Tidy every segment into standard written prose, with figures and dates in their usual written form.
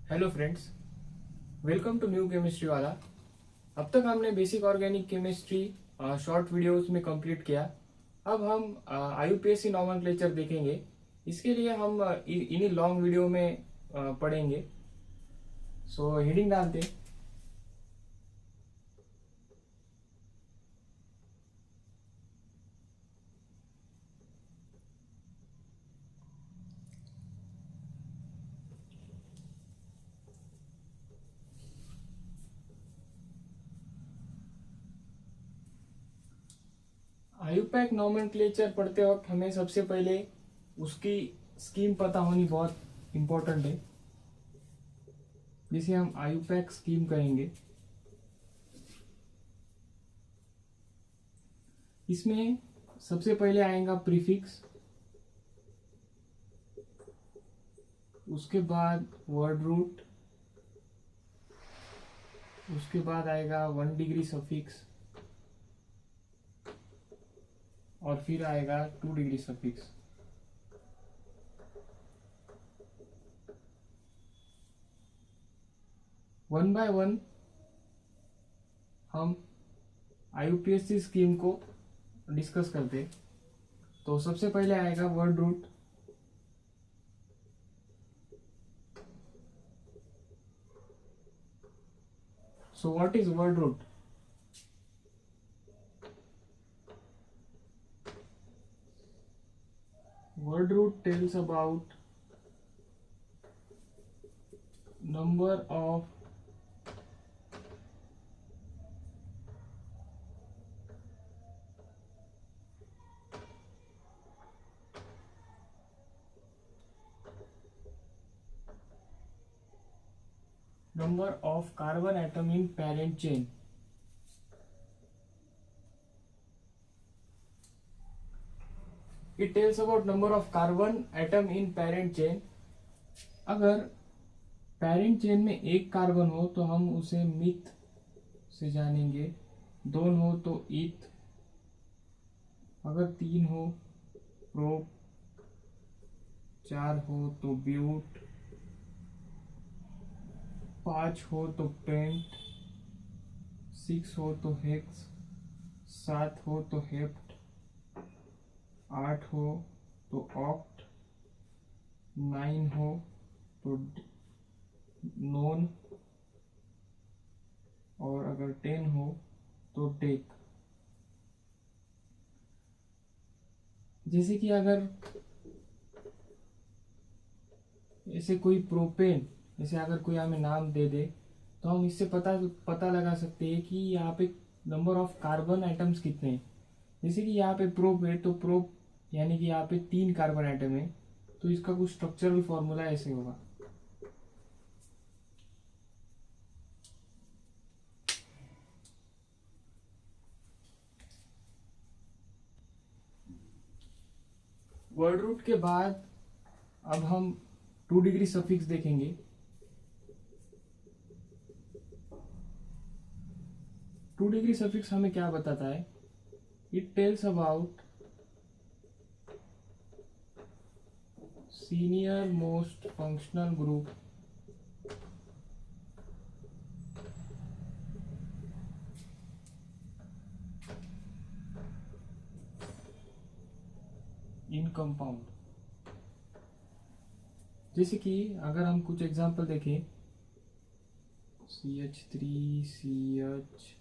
Hello friends, welcome to new chemistry वाला। अब तक हमने basic organic chemistry short videos में कंप्लीट किया। अब हम IUPAC नॉमेनक्लेचर देखेंगे। इसके लिए हम इन्हीं लॉन्ग वीडियो में पढ़ेंगे। सो हेडिंग डालते हैं। IUPAC नॉमेनक्लेचर पढ़ते वक्त हमें सबसे पहले उसकी स्कीम पता होनी बहुत इम्पोर्टेंट है, जिसे हम IUPAC स्कीम कहेंगे। इसमें सबसे पहले आएगा प्रीफिक्स, उसके बाद वर्ड रूट, उसके बाद आएगा 1 डिग्री सफिक्स और फिर आएगा 2 degree suffix. One by one हम IUPAC स्कीम को डिस्कस करते। तो सबसे पहले आएगा word root. So what is word root? Word root tells about number of carbon atom in parent chain. It tells about number of carbon atom in parent chain. अगर parent chain में एक carbon हो तो हम उसे myth से जानेंगे, दो हो तो ईथ, अगर तीन हो प्रोप, चार हो तो ब्यूट, पांच हो तो पेंट, 6 हो तो हेक्स, 7 हो तो हेप्ट, 8 हो तो ऑक्ट, 9 हो तो नोन, और अगर 10 हो तो टेक। जैसे कि अगर ऐसे कोई प्रोपेन, जैसे अगर कोई हमें नाम दे दे तो हम इससे पता लगा सकते हैं कि यहाँ पे नंबर ऑफ कार्बन एटम्स कितने हैं। जैसे कि यहाँ पे प्रोप है तो प्रोप यानी कि यहाँ पे 3 कार्बन एटम है, तो इसका कुछ स्ट्रक्चरल फॉर्मूला ऐसे होगा। वर्ड रूट के बाद अब हम 2 डिग्री सफिक्स देखेंगे। 2 डिग्री सफिक्स हमें क्या बताता है? It tells about senior most functional group in compound. जैसे कि अगर हम कुछ एग्जांपल देखें, CH3 CH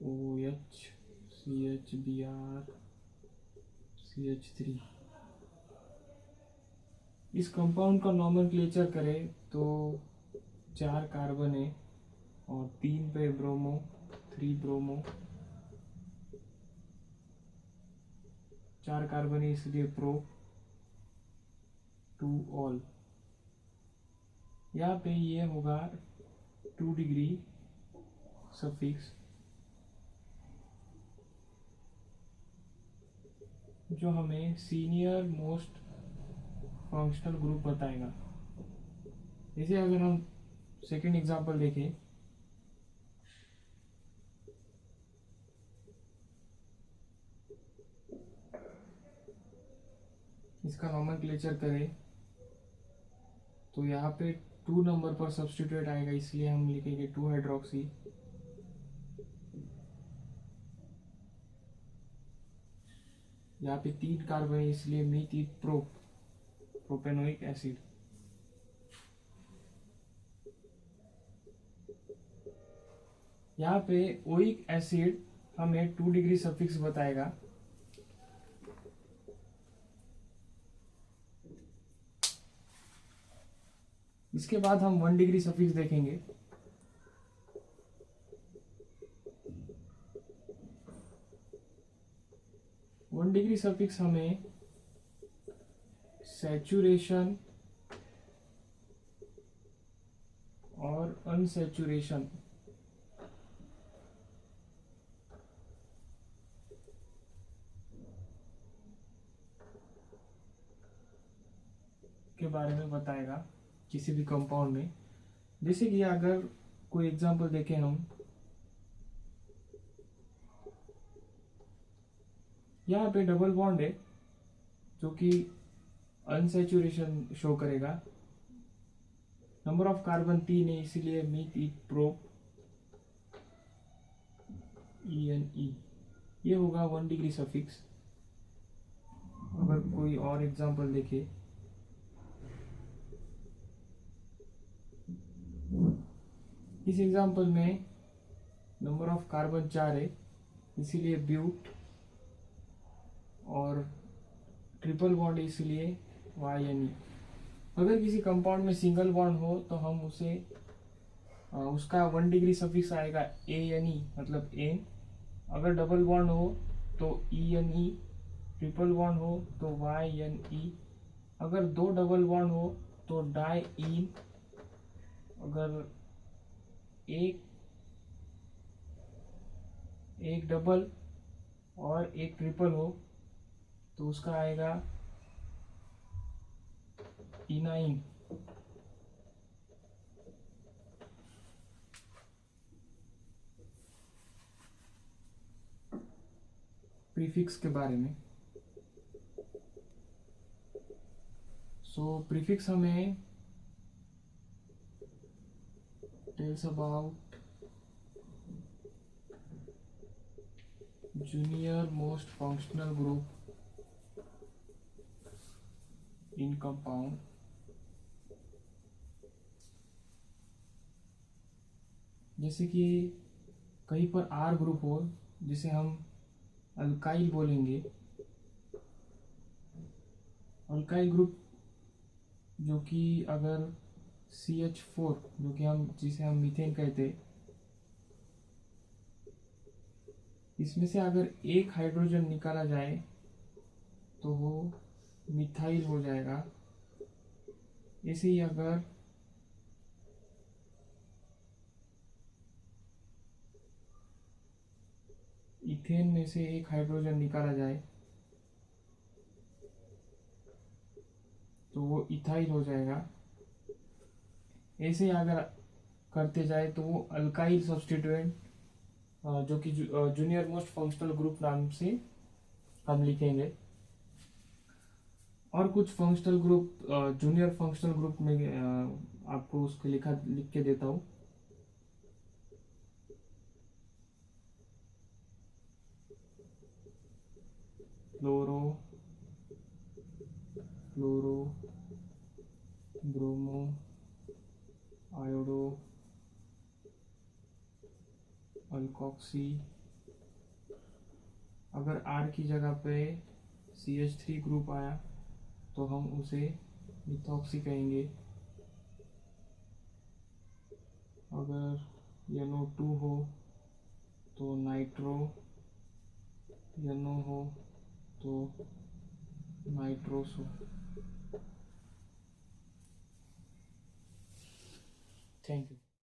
OH CHBr CH3, इस कंपाउंड का नॉमेनक्लेचर करें तो 4 कार्बन है और 3 पे ब्रोमो, 3 ब्रोमो, 4 कार्बन है इसलिए प्रो, 2 ऑल। यहाँ पे ये होगा 2 डिग्री सफिक्स, जो हमें सीनियर मोस्ट फंक्शनल ग्रुप बताएगा। जैसे अगर हम सेकेंड एग्जांपल देखें, इसका नॉमेनक्लेचर करें तो यहाँ पे 2 नंबर पर सब्स्टिट्यूट आएगा, इसलिए हम लिखेंगे 2 हाइड्रोक्सी। यहाँ पे 3 कार्बन है, इसलिए मीथी प्रोपेनोइक एसिड। यहाँ पे ओइक एसिड हमें 2 डिग्री सफिक्स बताएगा। इसके बाद हम 1 डिग्री सफिक्स देखेंगे। वन डिग्री सफिक्स हमें सैचुरेशन और अनसैचुरेशन के बारे में बताएगा किसी भी कंपाउंड में। जैसे कि अगर कोई एग्जांपल देखें हम, यहाँ पे डबल बॉन्ड है जो कि अनसैचुरेशन शो करेगा। नंबर ऑफ कार्बन 3 है, इसीलिए मीथी प्रोप ENE। ये होगा 1 डिग्री सफिक्स। अगर कोई और एग्जांपल देखे, इस एग्जांपल में नंबर ऑफ कार्बन 4 है, इसीलिए ब्यूट, और ट्रिपल बॉन्ड इसीलिए YNE। अगर किसी कंपाउंड में सिंगल बॉन्ड हो तो हम उसे उसका 1 डिग्री सफिक्स आएगा ANE, मतलब एन। अगर डबल बॉन्ड हो तो ENE, ट्रिपल बॉन्ड हो तो YNE, अगर 2 डबल बॉन्ड हो तो डाईईन, अगर एक डबल और एक ट्रिपल हो तो उसका आएगा इनाइन। प्रीफिक्स के बारे में, प्रीफिक्स हमें tells about junior most functional group in compound. जैसे कि कहीं पर R ग्रुप हो, जिसे हम अल्काइल बोलेंगे। अल्काइल ग्रुप जो कि अगर CH4, जो कि जिसे हम मीथेन कहते हैं, इसमें से अगर एक हाइड्रोजन निकाला जाए तो वो मिथाइल हो जाएगा। ऐसे ही अगर इथेन में से एक हाइड्रोजन निकाला जाए तो वो इथाइल हो जाएगा। ऐसे अगर करते जाए तो वो अल्काइल सब्स्टिट्यूएंट, जो कि जूनियर मोस्ट फंक्शनल ग्रुप नाम से हम लिखेंगे। और कुछ functional group, junior functional group में आपको उसको लिख के देता हूँ। फ्लोरो, ब्रोमो, आयोडो, अल्कोक्सी। अगर R की जगह पे CH3 ग्रुप आया तो हम उसे मिथॉक्सी कहेंगे। अगर NO2 हो तो नाइट्रो, NO हो तो नाइट्रोसो। Thank you.